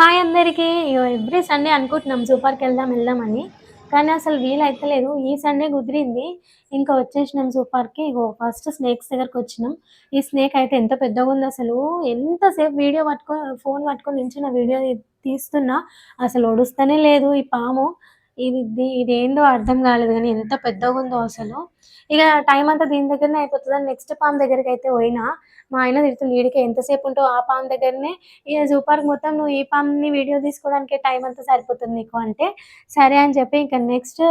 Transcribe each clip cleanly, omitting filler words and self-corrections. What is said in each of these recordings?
Hi అందరికీ. Every Sunday అనుకుంటున్నాం సూపర్‌కెళ్దాం వెళ్దామని. కానీ అసలు వీలైతలేదు. ఈ సండే కుదిరింది. ఇంకా వచ్చేసినాం సూపర్‌కి. First snakes దగ్గరకొచ్చినాం. ఈ స్నేక్ అయితే ఎంత పెద్దగుందసలు. ఎంతసేపు వీడియో ఫోను పట్టుకొని నించున్న వీడియో తీస్తున్నా అసలు ఒడుస్తనే లేదు ఈ పాము. ఇదేందో అర్థం కాలేదు గానీ ఎంత పెద్దగుందో అసలు. ఇగ టైమంతా దీని దగ్గరనే అయిపోతదని నెక్స్ట్ పాము దగ్గరికైతే పోయినా. మా ఆయన తిడుతుండు, "ఈడికే ఎంతసేపుంటావు ఆ పాము దగ్గరనే, ఇగ జూ పార్క్ మొత్తం నువ్వు ఈ పామ్‌ని వీడియో తీసుకోవడానికే టైమంతా సరిపోతుంది నీకు" అంటే, సరే అని చెప్పి ఇంక నెక్స్ట్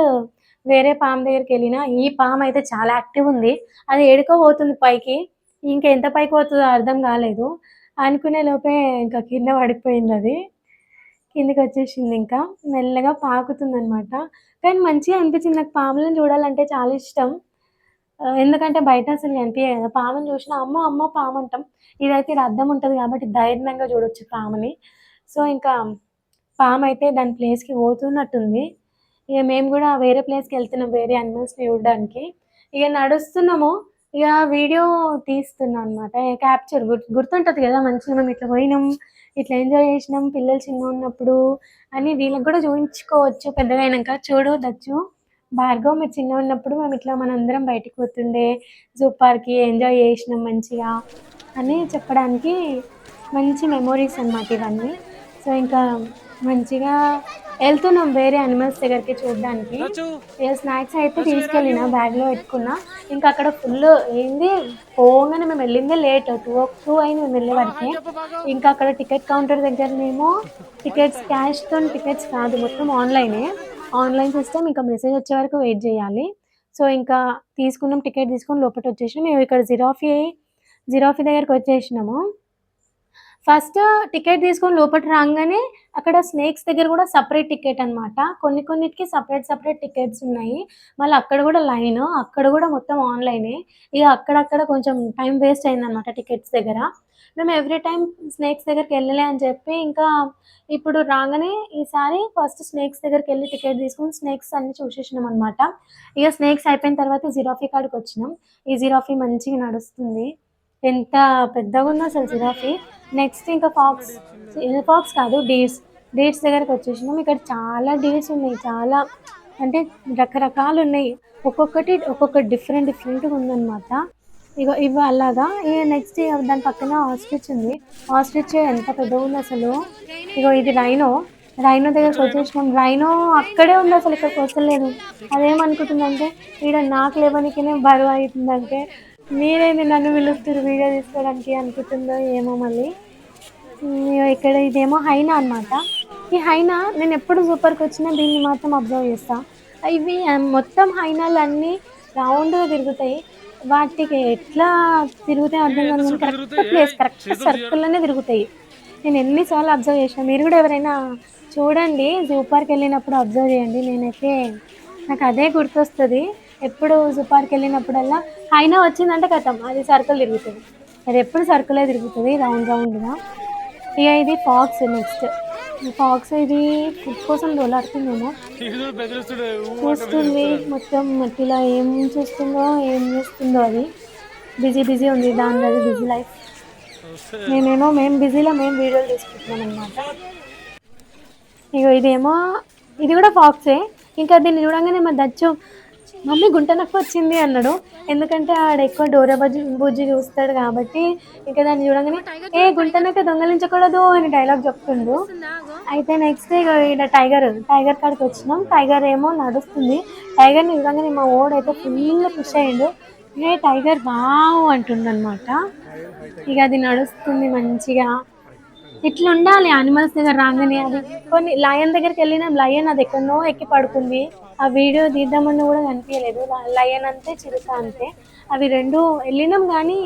వేరే పాము దగ్గరికెళ్ళినా. ఈ పామయితే చాలా యాక్టివుంది. అది ఏడికో పోతుంది పైకి. ఎంత పైకి పోతదో అర్థం కాలేదు. అనుకునే లోపే ఇంక కింద పడిపోయిందది. కిందకొచ్చేసిందింకా. మెల్లగా పాకుతుందనమాట. కానీ మంచిగా అనిపించింది. నాకు పాములను చూడాలంటే చాలా ఇష్టం. ఎందుకంటే బయట అసలు కనిపియయి గదా! పాముని చూషినా అమ్మో! అమ్మో! పామంటాం. ఇదైతే ఈడ అద్దం ఉంటది కాబట్టి ధైర్యంగా చూడొచ్చు పాముని. సో, ఇంకా పామైతే దాని ప్లేస్‌కి పోతున్నట్టుంది. ఇగ మేము గూడా వేరే ప్లేస్‌కెళ్తున్నాం వేరే యానిమల్స్‌ని చూడడానికి. ఇగ నడుస్తున్నాము. ఇగ వీడియో తీస్తున్నా అనమాట. క్యాప్చర్ గుర్తుంటది గదా! మంచిగా మేము ఇట్లా పోయినాం, ఇట్లా ఎంజాయ్ చేసినాం పిల్లలు చిన్నగున్నప్పుడు అని వీళ్ళకి గూడా చూయించుకోవచ్చు పెద్దగా అయినంక. చూడు దచ్చు, భార్గవ్ మీరు చిన్నగున్నప్పుడు మేమిట్లా మనందరం బయటికి పోతుండే, జూ పార్క్‌కి ఎంజాయ్ చేసినాం మంచిగా అని చెప్పడానికి మంచి మెమోరీస్ అన్నమాట ఇవన్నీ. సో, ఇంకా మంచిగా ఎళ్తున్నాం వేరే యానిమల్స్ దగ్గరికి చూడ్డానికి. ఇగ స్నాక్స్ అయితే తీసుకెళ్ళిన బ్యాగ్‌లో పెట్టుకున్నా. ఇంకా అక్కడ ఫుల్లు ఏంది పోంగానే మేమెళ్ళిందే లేట్. 2 అయింది మేమెళ్ళే వరకే. ఇంకా అక్కడ టికెట్ కౌంటర్ దగ్గరనేమో క్యాష్‌తోని టికెట్స్ కాదు మొత్తం ఆన్‌లైనే. ఆన్‌లైన్ సిస్టమ్ ఇంకా మెసేజ్ వచ్చే వరకు వెయిట్ జేయాలి. సో, ఇంకా తీసుకున్నాం టికెట్ తీసుకొని లోపటొచ్చేసినాం. మేము ఇక్కడ జిరాఫీ దగ్గరకొచ్చేసినాము. ఫస్ట్ టికెట్ తీసుకొని లోపట రాంగానే అక్కడ స్నేక్స్ దగ్గర గూడా సెపరేట్ టికెట్ అనమాట. కొన్నిటికి సెపరేట్ టికెట్స్ ఉన్నాయి. మళ్ళీ అక్కడ గూడా లైను. అక్కడ గూడా మొత్తం ఆన్‌లైనే. ఇగ అక్కడక్కడ కొంచెం టైం వేస్ట్ అయిందనమాట టికెట్స్ దగ్గర. మేము ఎవ్రీ టైమ్ స్నేక్స్ దగ్గరికెళ్ళలే అని చెప్పి ఇంకా ఇప్పుడు రాంగానే ఈసారి ఫస్ట్ స్నేక్స్ దగ్గరికెళ్ళి టికెట్ తీసుకొని స్నేక్స్ అన్నీ చూసేసినామనమాట. ఇగ స్నేక్స్ అయిపోయిన తర్వాత జిరాఫీ కాడికొచ్చినాం. ఈ జిరాఫీ మంచిగా నడుస్తుంది. ఎంత పెద్దగుందో అసలు జిరాఫీ. నెక్స్ట్ ఇంకా ఫాక్స్ కాదు డీర్స్ దగ్గరకొచ్చేసినాం. ఇక్కడ చాలా డీర్స్ ఉన్నాయి. చాలా అంటే రకరకాలున్నాయి. ఒక్కొక్కటి డిఫరెంట్‌గా ఉందనమాట. ఇగో ఇవి అలాగా. ఇగ నెక్స్ట్ దాని పక్కన ఆస్ట్రిచ్ ఉంది. ఆస్ట్రిచ్ ఎంత పెద్దగుందసలు. ఇగో ఇది రైనో దగ్గరకొచ్చేసినాం. రైనో అక్కడే ఉందసలు ఇక్కడికొస్తలేదు. అదేమనుకుంటుందంటే ఈడ నాకు లేవనికనే బరువయితుందంటే, మీరేంది నన్ను పిలుస్తుర్రు వీడియో తీసుకోవడానికి అనుకుంటుందో ఏమో మళ్ళీ. ఇక్కడ ఇదేమో హైనా అనమాట. ఈ హైనా నేనెప్పుడు సూపర్‌కొచ్చినా దీన్ని మాత్రం అబ్జర్వ్ చేస్తా. ఇవి మొత్తం హైనాలన్నీ రౌండ్‌గా తిరుగుతాయి. వాటికి ఎట్లా తిరుగుతాయో అర్థం కాదు గానీ కరెక్ట్ సర్కిల్‌లోనే తిరుగుతాయి. నేను ఎన్ని సార్లు అబ్జర్వ్ చేసినా. మీరు గూడా ఎవరైనా చూడండి జూ పార్క్‌కెళ్ళినప్పుడు అబ్జర్వ్ చేయండి. నాకదే గుర్తొస్తది. ఎప్పుడు జూ పార్క్‌కెళ్ళినప్పుడల్లా హైనా వచ్చిందంటే ఖతం అది సర్కిల్ తిరుగుతది. అదెప్పుడు సర్కిలే తిరుగుతది రౌండ్‌గా. ఇగ ఇది నెక్స్ట్. ఫాక్స్ ఇది ఫుడ్ కోసం దోలాడుతుందేమో. చూస్తుంది మొత్తం మట్టిలో ఏం చూస్తుందో, ఏం చేస్తుందో అది. బిజీ ఉంది. దానిదది బిజీ లైఫ్. మేము బిజీలో వీడియోలు తీసుకుంటున్నామనమాట. ఇగో ఇది గూడా ఫాక్సే. ఇంకా దీన్ని చూడంగానే మా దచ్చు మమ్మీ గుంట నక్కొచ్చింది అన్నాడు. ఎందుకంటే ఆడెక్కువ డోరా బుజ్జి చూస్తాడు కాబట్టి, ఇంక దాన్ని చూడంగానే ఏ గుంట నక్క దొంగలించకూడదు అని డైలాగ్ చెప్తుండు. అయితే నెక్స్ట్ ఇగ ఈడ టైగర్ కాడికొచ్చినాం. టైగర్ ఏమో నడుస్తుంది. టైగర్‌ని చూడంగానే మా వోడైతే ఫుల్ ఖుషి అయ్యిండు. "ఏ టైగర్ వావ్" అంటుండనమాట. ఇగ అది నడుస్తుంది మంచిగా. ఇట్లుండాలి యానిమల్స్ దగ్గర రాంగానే. అది కొన్ని లయన్ దగ్గరికెళ్ళినాం. లయన్ అదెక్కడనో ఎక్కి పడుకుంది. ఆ వీడియో తీద్దామన్నా గూడా కనిపియలేదు. లయన్ అంతే, చిరుత అంతే. అవి 2 ఎళ్ళినాం గానీ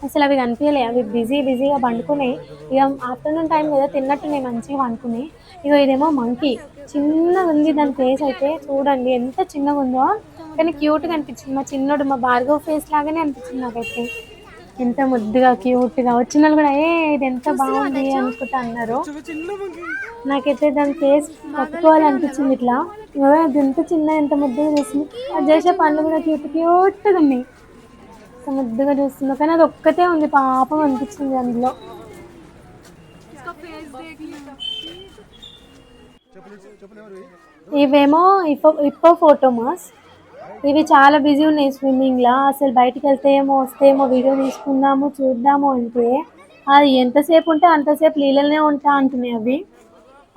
అసలవి కనిపియలే. అవి బిజీగా పండుకున్నాయి. ఇగ ఆఫ్టర్‌నూన్ టైమ్ గదా! తిన్నట్టున్నాయి మంచిగా పండుకున్నాయి. ఇగో ఇదేమో మంకీ. చిన్నగుంది దాని ఫేస్ అయితే చూడండి ఎంత చిన్నగుందో. కానీ క్యూట్‌గా అనిపించింది. మా భార్గవ్ ఫేస్ లాగానే అనిపించింది నాకైతే. ఎంత ముద్దుగా, క్యూట్‌గా వచ్చినోళ్ళు గూడా ఇదెంత బావుంది అనుకుంటా అన్నారు. నాకైతే దాని ఫేస్ పట్టుకోవాలనిపించింది ఇట్లా. అదెంత చిన్నగా ఎంత ముద్దుగా చూస్తుంది. అది చేసే పనులు గూడా క్యూట్‌గున్నాయి. ఎంత ముద్దుగా చూస్తుందో. కానీ అదొక్కతే ఉంది పాపం అనిపించింది అందులో. ఇవేమో ఇప్పో ఫోటోమాస్. ఇవి చాలా బిజీ ఉన్నాయి స్విమ్మింగ్లా. అసలు బయటికి వెళ్తే ఏమో వస్తే ఏమో వీడియో తీసుకుందాము చూద్దాము అంటే అది ఎంతసేపు ఉంటే అంతసేపు నీళ్ళనే ఉంటా అంటున్నాయి అవి.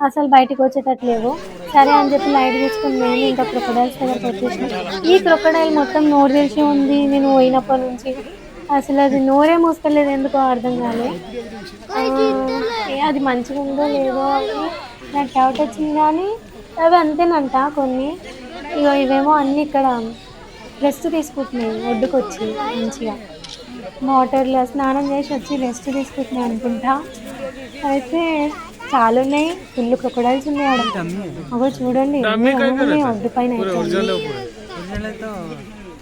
అసలు బయటికి వచ్చేటట్లేవు. సరే అని చెప్పి లైట్ తీసుకుని మేము ఇంకా క్రొకడైల్స్ దగ్గరకు వచ్చేసినాం. ఈ క్రొకడైల్ మొత్తం నోరు తెరిచి ఉంది నేను పోయినప్పటి నుంచి. అసలు అది నోరే మూసుకోలేదు, ఎందుకో అర్థం కాలే. అది మంచిగా ఉందో లేదో అని నాకు డౌట్ వచ్చింది. కానీ అవి అంతేనంట కొన్ని. ఇగో ఇవేమో అన్నీ ఇక్కడ రెస్ట్ తీసుకుంటున్నాయి ఒడ్డుకు వచ్చి మంచిగా వాటర్లో స్నానం చేసి వచ్చి రెస్ట్ తీసుకుంటున్నాయి అనుకుంటా. అయితే చాలా ఉన్నాయి, ఫుల్ క్రొకడైల్స్ ఉన్నాయి ఆడ. అగో చూడండి ఉన్నాయి ఒడ్డు పైన.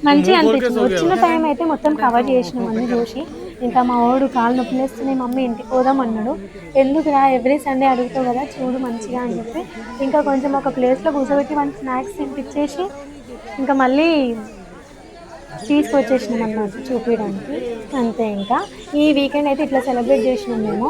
మంచిగా అనిపించింది. వచ్చిన టైం అయితే మొత్తం కవర్ చేసినాం అన్నీ చూసి. ఇంకా మా వాడు కాళ్ళు నొప్పిలేస్తున్నాయి, మమ్మీ ఇంటికి పోదాం అన్నాడు. ఎందుకురా ఎవ్రీ సండే అడుగుతావు కదా చూడు మంచిగా అని చెప్పి ఇంకా కొంచెం ఒక ప్లేస్లో కూర్చోబెట్టి మన స్నాక్స్ తినిపించేసి ఇంకా మళ్ళీ తీసుకొచ్చేసినాం అన్నమాట చూపించడానికి. అంతే. ఇంకా ఈ వీకెండ్ అయితే ఇట్లా సెలబ్రేట్ చేసినాం మేము.